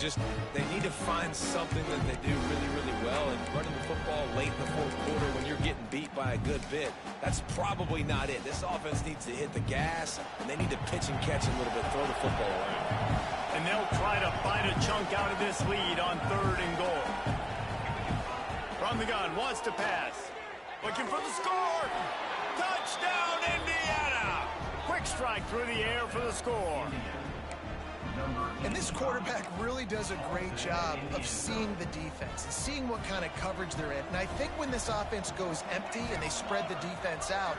they need to find something that they do really, really well. And running the football late in the 4th quarter when you're getting beat by a good bit, that's probably not it. This offense needs to hit the gas, and they need to pitch and catch a little bit, throw the football around. And they'll try to bite a chunk out of this lead on 3rd and goal. From the gun, wants to pass. Looking for the score. Touchdown, Indiana. Quick strike through the air for the score. And this quarterback really does a great job of seeing the defense and seeing what kind of coverage they're in. And I think when this offense goes empty and they spread the defense out,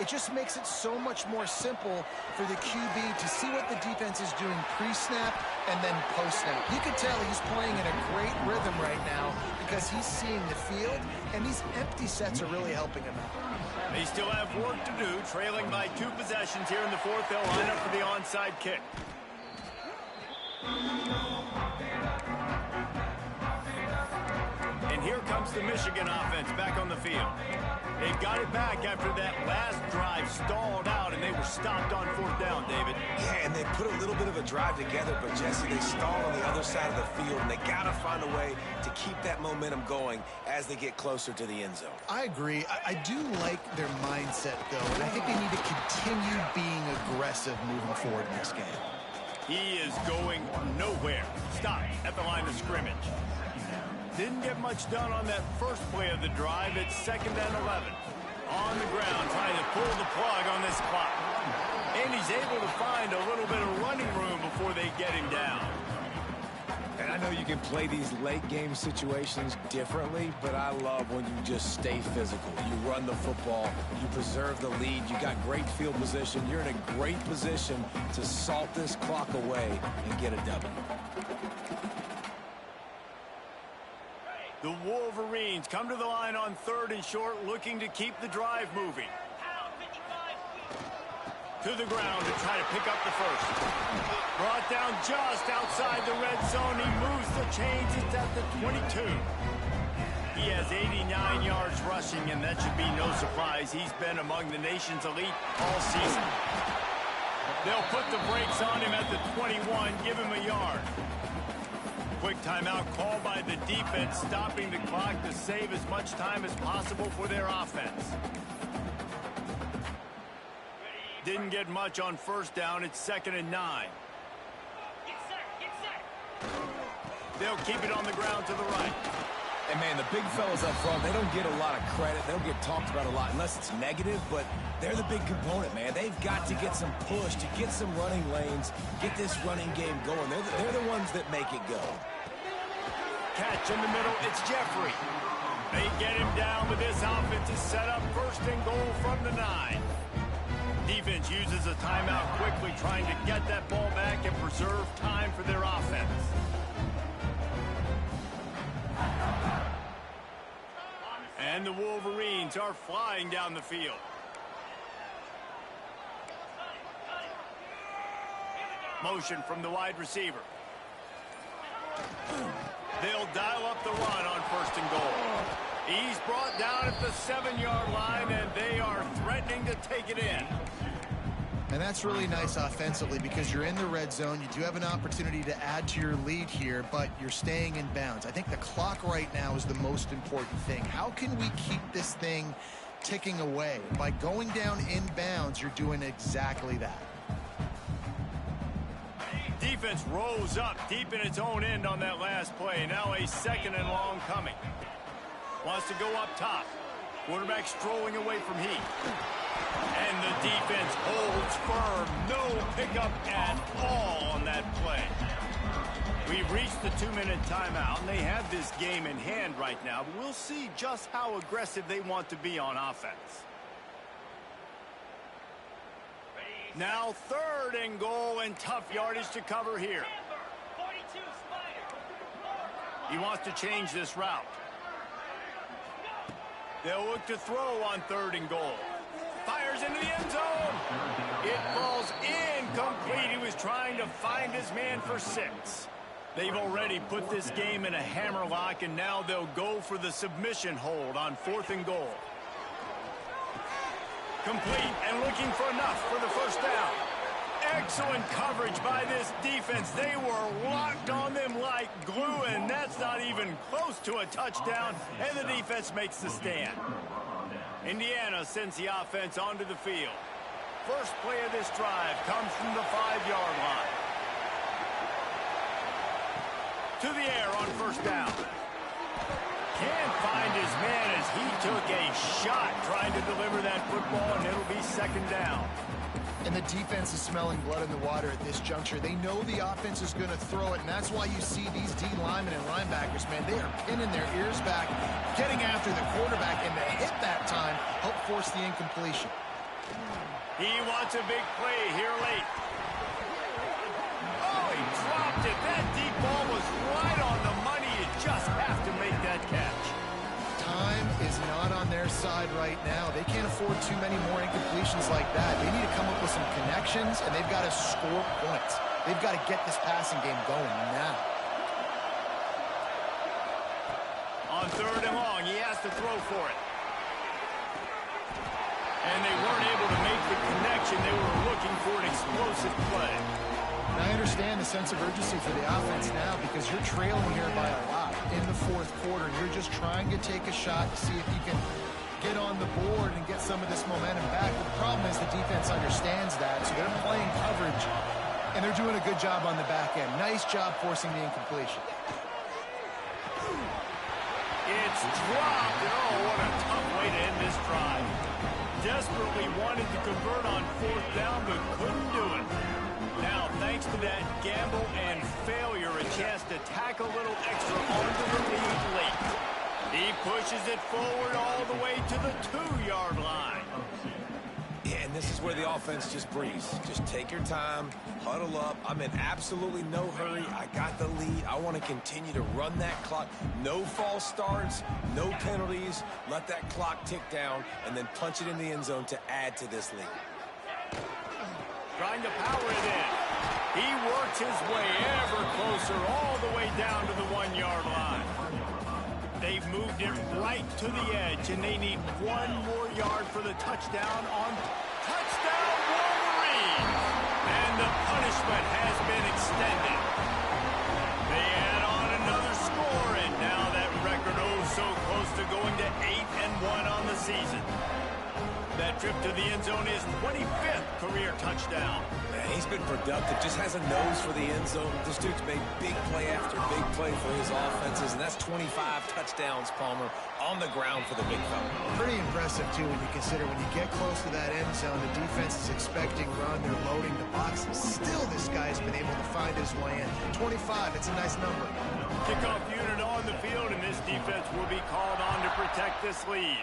it just makes it so much more simple for the QB to see what the defense is doing pre-snap and then post-snap. You can tell he's playing in a great rhythm right now because he's seeing the field, and these empty sets are really helping him out. They still have work to do, trailing by 2 possessions here in the fourth. They'll line up for the onside kick. And here comes the Michigan offense back on the field. They've got it back after that last drive stalled out, and they were stopped on 4th down, David. Yeah, and they put a little bit of a drive together, but Jesse, they stall on the other side of the field, and they got to find a way to keep that momentum going as they get closer to the end zone. I agree. I do like their mindset, though, and I think they need to continue being aggressive moving forward in this game. He is going nowhere. Stop at the line of scrimmage. Didn't get much done on that first play of the drive. It's 2nd and 11. On the ground, trying to pull the plug on this clock. And he's able to find a little bit of running room before they get him down. And I know you can play these late game situations differently, but I love when you just stay physical. You run the football, you preserve the lead, you got great field position. You're in a great position to salt this clock away and get a W. The Wolverines come to the line on 3rd and short, looking to keep the drive moving. To the ground to try to pick up the first. Brought down just outside the red zone. He moves the chains. It's at the 22. He has 89 yards rushing, and that should be no surprise. He's been among the nation's elite all season. They'll put the brakes on him at the 21, give him a yard. Quick timeout called by the defense, stopping the clock to save as much time as possible for their offense. Didn't get much on 1st down. It's 2nd and 9. They'll keep it on the ground to the right. And, man, the big fellas up front, they don't get a lot of credit. They'll get talked about a lot unless it's negative, but they're the big component, man. They've got to get some push, to get some running lanes, get this running game going. They're the ones that make it go. Catch in the middle. It's Jeffrey. They get him down, but this offense is set up 1st and goal from the 9. Defense uses a timeout quickly, trying to get that ball back and preserve time for their offense. And the Wolverines are flying down the field. Motion from the wide receiver. They'll dial up the run on 1st and goal. He's brought down at the 7-yard line, and they are threatening to take it in. And that's really nice offensively because you're in the red zone. You do have an opportunity to add to your lead here, but you're staying in bounds. I think the clock right now is the most important thing. How can we keep this thing ticking away? By going down in bounds, you're doing exactly that. Defense rose up deep in its own end on that last play. Now a 2nd and long coming. Wants to go up top. Quarterback strolling away from heat. And the defense holds firm. No pickup at all on that play. We've reached the 2-minute timeout, and they have this game in hand right now. But we'll see just how aggressive they want to be on offense. Now 3rd and goal, and tough yardage to cover here. He wants to change this route. They'll look to throw on 3rd and goal. Fires into the end zone. It falls incomplete. He was trying to find his man for 6. They've already put this game in a hammerlock, and now they'll go for the submission hold on 4th and goal. Complete and looking for enough for the 1st down. Excellent coverage by this defense. They were locked on them like glue, and that's not even close to a touchdown, and the defense makes the stand. Indiana sends the offense onto the field. First play of this drive comes from the 5-yard line. To the air on 1st down. Can't find his man as he took a shot trying to deliver that football, and it'll be second down. And the defense is smelling blood in the water at this juncture. They know the offense is going to throw it, and that's why you see these D linemen and linebackers, man, they are pinning their ears back, getting after the quarterback, and the hit that time helped force the incompletion. He wants a big play here late. Oh, he dropped it. That deep ball was right on the money. You just have to make that catch. Time is not on their side right now. They can't afford too many more incompletions like that. They need to come up with some connections, and they've got to score points. They've got to get this passing game going now. On third and long, he has to throw for it. And they weren't able to make the connection. They were looking for an explosive play. And I understand the sense of urgency for the offense now because you're trailing here by a lot in the fourth quarter. You're just trying to take a shot to see if you can get on the board and get some of this momentum back. But the problem is the defense understands that, so they're playing coverage, and they're doing a good job on the back end. Nice job forcing the incompletion. It's dropped, and oh, what a tough way to end this drive. Desperately wanted to convert on fourth down, but couldn't do it. Now, thanks to that gamble and failure, a chance to tack a little extra onto the lead late. He pushes it forward all the way to the 2-yard line. Yeah, and this is where the offense just breathes. Just take your time, huddle up. I'm in absolutely no hurry. I got the lead. I want to continue to run that clock. No false starts, no penalties. Let that clock tick down, and then punch it in the end zone to add to this lead. Trying to power it in. He works his way ever closer all the way down to the 1-yard line. They've moved it right to the edge, and they need one more yard for the touchdown on touchdown Wolverine. And the punishment has been extended. They add on another score, and now that record so close to going to 8-1 on the season. That trip to the end zone is 25th career touchdown. Man, he's been productive, just has a nose for the end zone. This dude's made big play after big play for his offenses, and that's 25 touchdowns, Palmer, on the ground for the big fella. Pretty impressive, too, when you consider when you get close to that end zone, the defense is expecting run, they're loading the boxes. Still, this guy's been able to find his way in. 25, it's a nice number. Kickoff unit on the field, and this defense will be called on to protect this lead.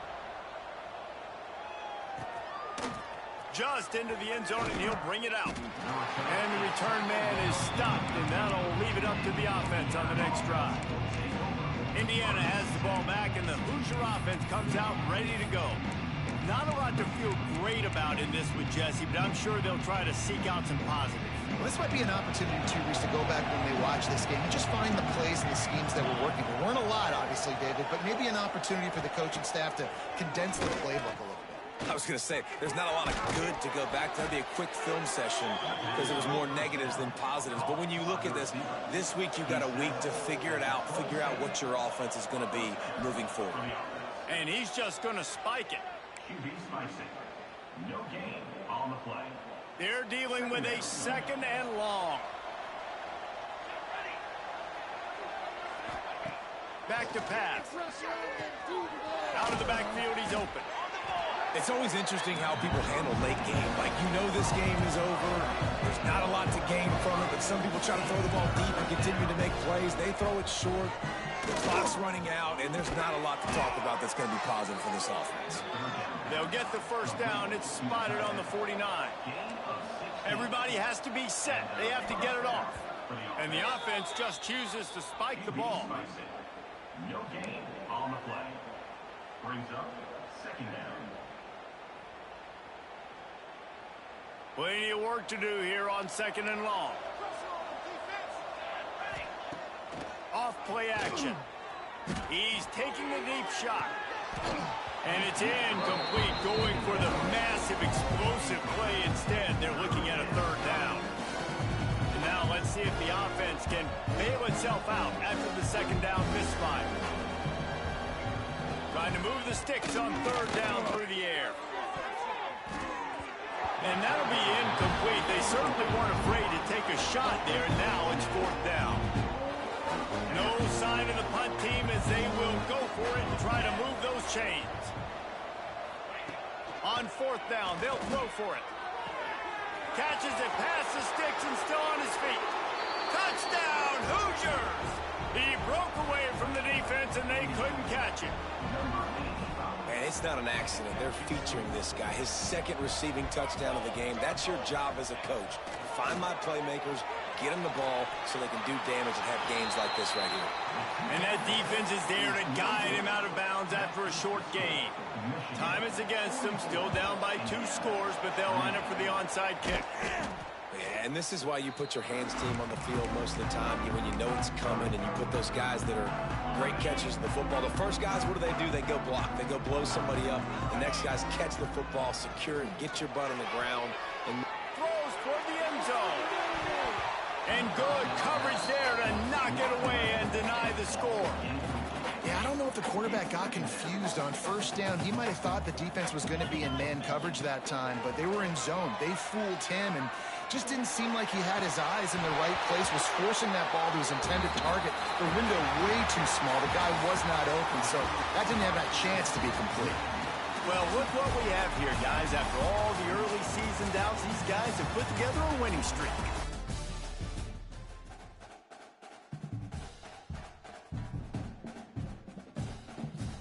Just into the end zone, and he'll bring it out. And the return man is stopped, and that'll leave it up to the offense on the next drive. Indiana has the ball back, and the Hoosier offense comes out ready to go. Not a lot to feel great about in this with Jesse, but I'm sure they'll try to seek out some positives. Well, this might be an opportunity, too, Reese, to go back when they watch this game and just find the plays and the schemes that were working. There weren't a lot, obviously, David, but maybe an opportunity for the coaching staff to condense the playbook a little bit. I was going to say, there's not a lot of good to go back to. That'd be a quick film session because there was more negatives than positives. But when you look at this week you've got a week to figure it out, figure out what your offense is going to be moving forward. And he's just going to spike it. QB spikes it. No gain on the play. They're dealing with a second and long. Back to pass. Out of the backfield, he's open. It's always interesting how people handle late game. Like, you know this game is over. There's not a lot to gain from it, but some people try to throw the ball deep and continue to make plays. They throw it short. The clock's running out, and there's not a lot to talk about that's going to be positive for this offense. They'll get the first down. It's spotted on the 49. Everybody has to be set. They have to get it off. And the offense just chooses to spike the ball. No gain on the play. Brings up second down. Plenty of work to do here on second and long. Off play action. He's taking the deep shot. And it's incomplete, going for the massive explosive play instead. They're looking at a third down. And now let's see if the offense can bail itself out after the second down misfire. Trying to move the sticks on third down through the air. And that'll be incomplete. They certainly weren't afraid to take a shot there, and now it's fourth down. No sign of the punt team as they will go for it and try to move those chains. On fourth down, they'll throw for it. Catches it past the sticks and still on his feet. Touchdown, Hoosiers! He broke away from the defense and they couldn't catch him. Man, it's not an accident. They're featuring this guy. His second receiving touchdown of the game. That's your job as a coach. Find my playmakers, get them the ball so they can do damage and have games like this right here. And that defense is there to guide him out of bounds after a short gain. Time is against them, still down by 2 scores, but they'll line up for the onside kick. Yeah, and this is why you put your hands team on the field most of the time. When you know it's coming and you put those guys that are great catchers of the football. The first guys, what do? They go block. They go blow somebody up. The next guys catch the football, secure it, get your butt on the ground. And Throws toward the end zone. And good coverage there to knock it away and deny the score. Yeah, I don't know if the quarterback got confused on first down. He might have thought the defense was going to be in man coverage that time, but they were in zone. They fooled him and just didn't seem like he had his eyes in the right place, was forcing that ball to his intended target. The window way too small. The guy was not open, so that didn't have that chance to be complete. Well, look what we have here, guys. After all the early season doubts, these guys have put together a winning streak.